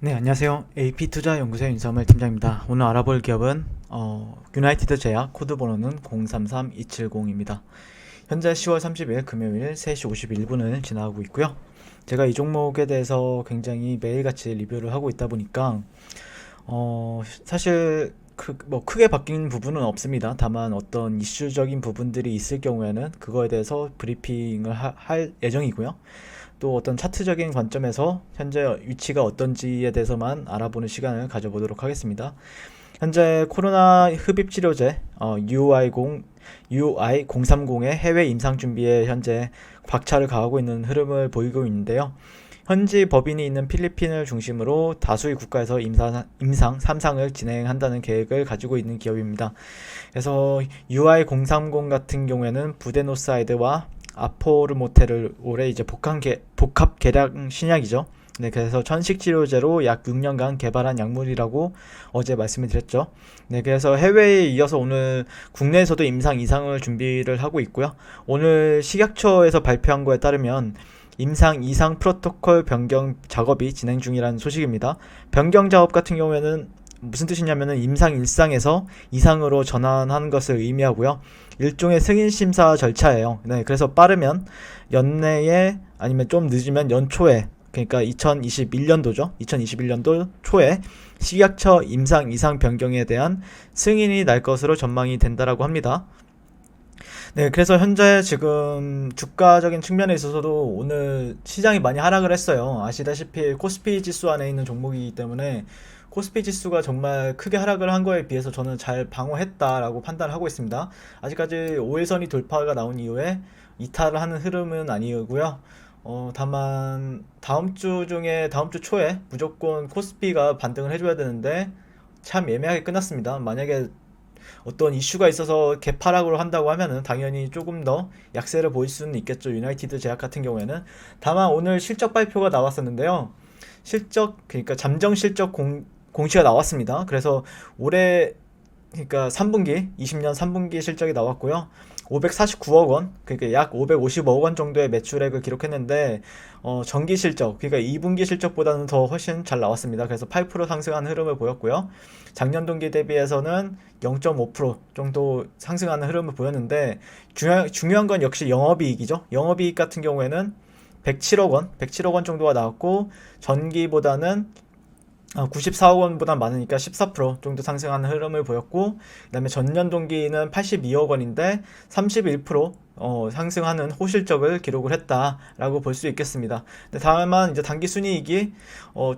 네, 안녕하세요. AP투자연구소의 윤석열 팀장입니다. 오늘 알아볼 기업은 유나이티드 제약, 코드 번호는 033270입니다. 현재 10월 30일 금요일 3시 51분을 지나고 있고요. 제가 이 종목에 대해서 굉장히 매일같이 리뷰를 하고 있다 보니까 사실 크게 바뀐 부분은 없습니다. 다만 어떤 이슈적인 부분들이 있을 경우에는 그거에 대해서 브리핑을 할 예정이고요. 또 어떤 차트적인 관점에서 현재 위치가 어떤지에 대해서만 알아보는 시간을 가져보도록 하겠습니다. 현재 코로나 흡입 치료제 UI030의 해외 임상 준비에 현재 박차를 가하고 있는 흐름을 보이고 있는데요. 현지 법인이 있는 필리핀을 중심으로 다수의 국가에서 임상 3상을 진행한다는 계획을 가지고 있는 기업입니다. 그래서 UI030 같은 경우에는 부데노사이드와 아포르모테를 올해 이제 복합 계량 신약이죠. 네, 그래서 천식 치료제로 약 6년간 개발한 약물이라고 어제 말씀을 드렸죠. 네, 그래서 해외에 이어서 오늘 국내에서도 임상 2상을 준비를 하고 있고요. 오늘 식약처에서 발표한 거에 따르면 임상 2상 프로토콜 변경 작업이 진행 중이라는 소식입니다. 변경 작업 같은 경우에는 무슨 뜻이냐면은 임상 1상에서 2상으로 전환하는 것을 의미하고요. 일종의 승인 심사 절차예요. 네, 그래서 빠르면 연내에 아니면 좀 늦으면 연초에, 그러니까 2021년도죠. 2021년도 초에 식약처 임상 2상 변경에 대한 승인이 날 것으로 전망이 된다라고 합니다. 네, 그래서 현재 지금 주가적인 측면에 있어서도 오늘 시장이 많이 하락을 했어요. 아시다시피 코스피 지수 안에 있는 종목이기 때문에 코스피 지수가 정말 크게 하락을 한 거에 비해서 저는 잘 방어했다라고 판단을 하고 있습니다. 아직까지 5일선이 돌파가 나온 이후에 이탈을 하는 흐름은 아니고요. 다만 다음 주 초에 무조건 코스피가 반등을 해줘야 되는데 참 애매하게 끝났습니다. 만약에 어떤 이슈가 있어서 개파락으로 한다고 하면은 당연히 조금 더 약세를 보일 수는 있겠죠. 유나이티드 제약 같은 경우에는. 다만 오늘 실적 발표가 나왔었는데요. 그러니까 잠정 실적 공시가 나왔습니다. 그래서 올해, 그러니까 3분기, 20년 3분기 실적이 나왔고요. 549억 원, 그러니까 약 550억 원 정도의 매출액을 기록했는데, 전기 실적, 그러니까 2분기 실적보다는 더 훨씬 잘 나왔습니다. 그래서 8% 상승하는 흐름을 보였고요. 작년 동기 대비해서는 0.5% 정도 상승하는 흐름을 보였는데, 중요한 건 역시 영업이익이죠. 영업이익 같은 경우에는 107억 원 정도가 나왔고, 전기보다는 94억 원보다 많으니까 14% 정도 상승하는 흐름을 보였고, 그 다음에 전년 동기는 82억 원인데 31% 상승하는 호실적을 기록을 했다라고 볼 수 있겠습니다. 근데 다만 이제 단기 순이익이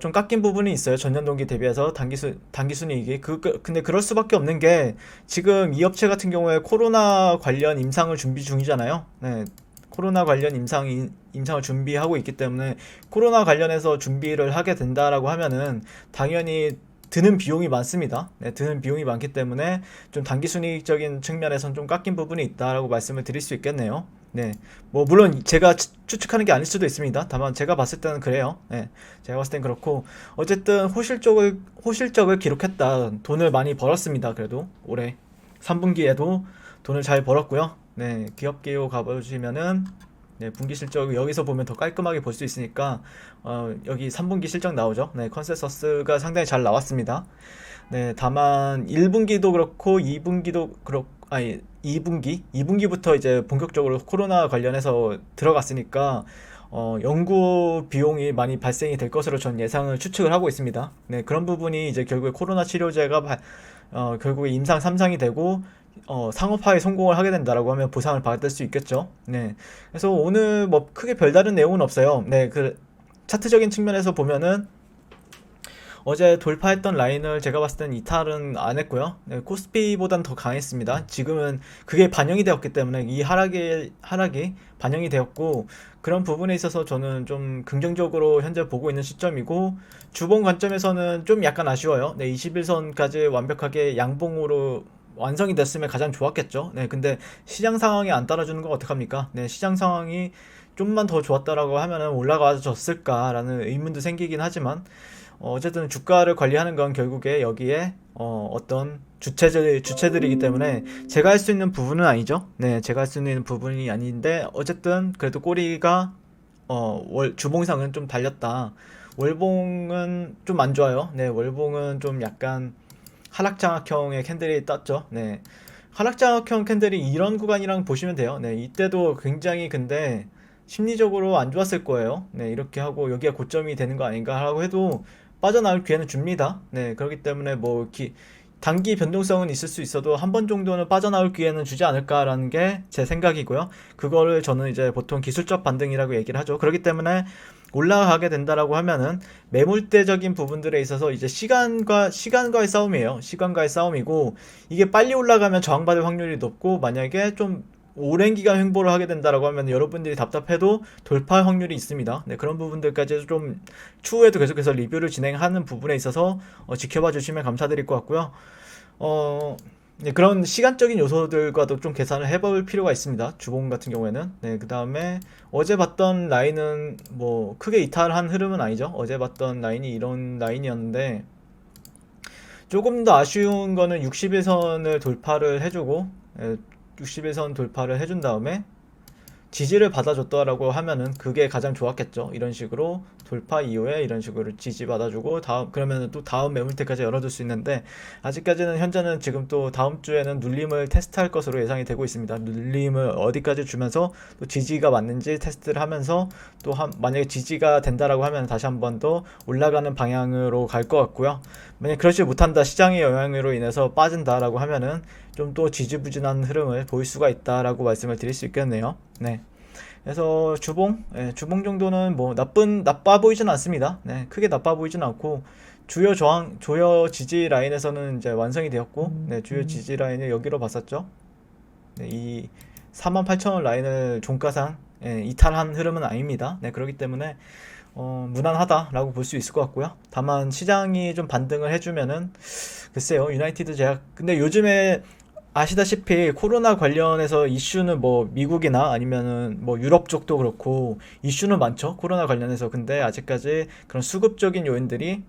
좀 깎인 부분이 있어요. 전년 동기 대비해서 단기 순이익이 근데 그럴 수밖에 없는 게 지금 이 업체 같은 경우에 코로나 관련 임상을 준비 중이잖아요. 네. 코로나 관련 임상을 준비하고 있기 때문에 코로나 관련해서 준비를 하게 된다라고 하면은 당연히 드는 비용이 많습니다. 네, 드는 비용이 많기 때문에 좀 단기 순이익적인 측면에선 좀 깎인 부분이 있다라고 말씀을 드릴 수 있겠네요. 네, 뭐 물론 제가 추측하는 게 아닐 수도 있습니다. 다만 제가 봤을 때는 그래요. 네, 제가 봤을 땐 그렇고 어쨌든 호실적을 기록했다. 돈을 많이 벌었습니다. 그래도 올해 3분기에도 돈을 잘 벌었고요. 네, 기업 개요 가보시면은 네, 분기 실적 여기서 보면 더 깔끔하게 볼 수 있으니까 여기 3분기 실적 나오죠. 네, 컨센서스가 상당히 잘 나왔습니다. 네, 다만 1분기도 그렇고 2분기도 그렇고 2분기부터 이제 본격적으로 코로나 관련해서 들어갔으니까 연구 비용이 많이 발생이 될 것으로 전 예상을 추측을 하고 있습니다. 네, 그런 부분이 이제 결국에 코로나 치료제가 결국에 임상 3상이 되고 상업화에 성공을 하게 된다라고 하면 보상을 받을 수 있겠죠. 네. 그래서 오늘 뭐 크게 별다른 내용은 없어요. 네, 그 차트적인 측면에서 보면은 어제 돌파했던 라인을 제가 봤을 땐 이탈은 안 했고요. 네, 코스피보단 더 강했습니다. 지금은 그게 반영이 되었기 때문에 이 하락이 반영이 되었고, 그런 부분에 있어서 저는 좀 긍정적으로 현재 보고 있는 시점이고, 주봉 관점에서는 좀 약간 아쉬워요. 네, 21선까지 완벽하게 양봉으로 완성이 됐으면 가장 좋았겠죠. 네, 근데 시장 상황이 안 따라주는 건 어떡합니까? 네, 시장 상황이 좀만 더 좋았다라고 하면은 올라가졌을까라는 의문도 생기긴 하지만, 어쨌든 주가를 관리하는 건 결국에 여기에 어떤 주체들이기 때문에 제가 할 수 있는 부분은 아니죠. 네, 제가 할 수 있는 부분이 아닌데 어쨌든 그래도 꼬리가 주봉상은 좀 달렸다. 월봉은 좀 안 좋아요. 네, 월봉은 좀 약간 하락장악형의 캔들이 떴죠. 네. 하락장악형 캔들이 이런 구간이랑 보시면 돼요. 네, 이때도 굉장히 근데 심리적으로 안 좋았을 거예요. 네, 이렇게 하고 여기가 고점이 되는 거 아닌가 하고 해도 빠져나올 기회는 줍니다. 네, 그렇기 때문에 뭐 단기 변동성은 있을 수 있어도 한 번 정도는 빠져나올 기회는 주지 않을까라는 게 제 생각이고요. 그거를 저는 이제 보통 기술적 반등이라고 얘기를 하죠. 그렇기 때문에 올라가게 된다라고 하면은 매물대적인 부분들에 있어서 이제 시간과의 싸움이에요. 시간과의 싸움이고 이게 빨리 올라가면 저항받을 확률이 높고 만약에 좀 오랜 기간 횡보를 하게 된다라고 하면 여러분들이 답답해도 돌파 확률이 있습니다. 네, 그런 부분들까지 좀 추후에도 계속해서 리뷰를 진행하는 부분에 있어서 지켜봐 주시면 감사드릴 것 같고요. 네, 그런 시간적인 요소들과도 좀 계산을 해볼 필요가 있습니다. 주봉 같은 경우에는. 네, 그 다음에 어제 봤던 라인은 뭐 크게 이탈한 흐름은 아니죠. 어제 봤던 라인이 이런 라인이었는데 조금 더 아쉬운 거는 60일선을 돌파를 해주고 60일선 돌파를 해준 다음에 지지를 받아줬다라고 하면은 그게 가장 좋았겠죠. 이런 식으로 돌파 이후에 이런 식으로 지지 받아주고 그러면은 또 다음 매물대까지 열어둘 수 있는데 아직까지는 현재는 지금 또 다음 주에는 눌림을 테스트할 것으로 예상이 되고 있습니다. 눌림을 어디까지 주면서 또 지지가 맞는지 테스트를 하면서 또 만약에 지지가 된다라고 하면 다시 한 번 더 올라가는 방향으로 갈 것 같고요. 만약 그렇지 못한다, 시장의 영향으로 인해서 빠진다라고 하면은 좀 또 지지부진한 흐름을 보일 수가 있다라고 말씀을 드릴 수 있겠네요. 네. 그래서 주봉 정도는 뭐 나빠 보이진 않습니다. 네, 크게 나빠 보이진 않고 주요 지지 라인에서는 이제 완성이 되었고, 네, 주요 지지 라인을 여기로 봤었죠. 네, 이 48,000원 라인을 종가상 이탈한 흐름은 아닙니다. 네, 그렇기 때문에 무난하다라고 볼 수 있을 것 같고요. 다만 시장이 좀 반등을 해주면은 글쎄요, 유나이티드 제약 근데 요즘에 아시다시피 코로나 관련해서 이슈는 뭐 미국이나 아니면은 뭐 유럽 쪽도 그렇고 이슈는 많죠. 코로나 관련해서. 근데 아직까지 그런 수급적인 요인들이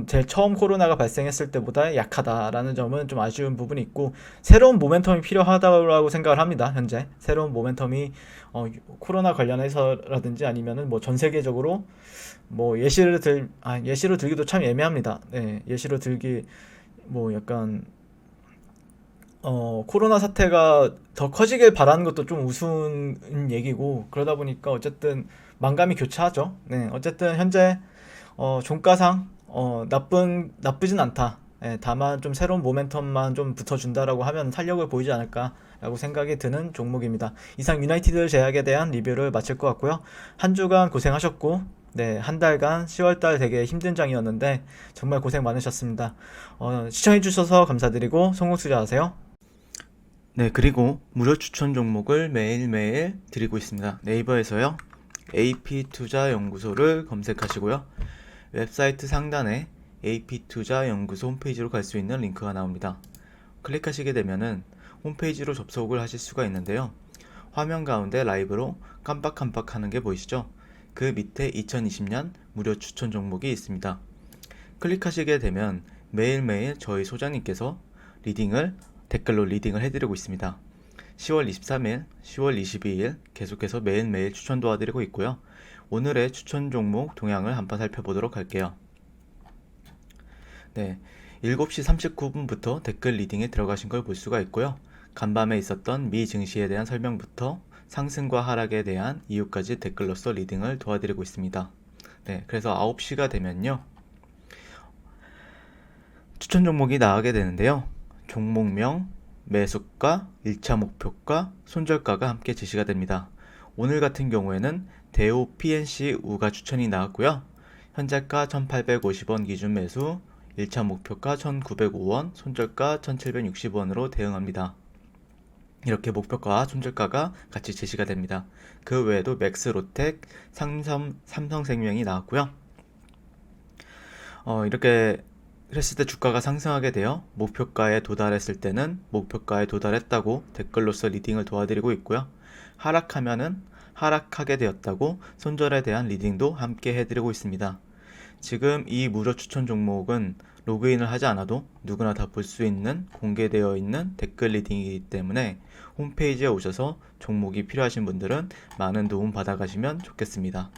제일 처음 코로나가 발생했을 때보다 약하다라는 점은 좀 아쉬운 부분이 있고 새로운 모멘텀이 필요하다고 생각을 합니다. 현재 새로운 모멘텀이 코로나 관련해서라든지 아니면은 뭐 전 세계적으로 뭐 예시로 들기도 참 애매합니다. 네, 예시로 들기 뭐 약간 코로나 사태가 더 커지길 바라는 것도 좀 우스운 얘기고, 그러다 보니까 어쨌든 만감이 교차하죠. 네, 어쨌든 현재, 종가상, 나쁘진 않다. 예, 다만 좀 새로운 모멘텀만 좀 붙어준다라고 하면 탄력을 보이지 않을까라고 생각이 드는 종목입니다. 이상 유나이티드 제약에 대한 리뷰를 마칠 것 같고요. 한 주간 고생하셨고, 네, 한 달간 10월달 되게 힘든 장이었는데 정말 고생 많으셨습니다. 시청해주셔서 감사드리고 성공투자하세요. 네, 그리고 무료 추천 종목을 매일매일 드리고 있습니다. 네이버에서요. AP투자연구소를 검색하시고요. 웹사이트 상단에 AP투자연구소 홈페이지로 갈 수 있는 링크가 나옵니다. 클릭하시게 되면은 홈페이지로 접속을 하실 수가 있는데요. 화면 가운데 라이브로 깜빡깜빡 하는 게 보이시죠? 그 밑에 2020년 무료 추천 종목이 있습니다. 클릭하시게 되면 매일매일 저희 소장님께서 댓글로 리딩을 해드리고 있습니다. 10월 23일, 10월 22일 계속해서 매일매일 추천 도와드리고 있고요. 오늘의 추천 종목 동향을 한번 살펴보도록 할게요. 네, 7시 39분부터 댓글 리딩에 들어가신 걸 볼 수가 있고요. 간밤에 있었던 미 증시에 대한 설명부터 상승과 하락에 대한 이유까지 댓글로서 리딩을 도와드리고 있습니다. 네, 그래서 9시가 되면요. 추천 종목이 나가게 되는데요. 종목명, 매수가, 1차 목표가, 손절가가 함께 제시가 됩니다. 오늘 같은 경우에는 대우 PNC 우가 추천이 나왔고요. 현재가 1850원 기준 매수, 1차 목표가 1905원, 손절가 1760원으로 대응합니다. 이렇게 목표가와 손절가가 같이 제시가 됩니다. 그 외에도 맥스로텍, 삼성생명이 나왔고요. 이렇게 그랬을 때 주가가 상승하게 되어 목표가에 도달했을 때는 목표가에 도달했다고 댓글로서 리딩을 도와드리고 있고요. 하락하면은 하락하게 되었다고 손절에 대한 리딩도 함께 해드리고 있습니다. 지금 이 무료 추천 종목은 로그인을 하지 않아도 누구나 다 볼 수 있는 공개되어 있는 댓글 리딩이기 때문에 홈페이지에 오셔서 종목이 필요하신 분들은 많은 도움 받아가시면 좋겠습니다.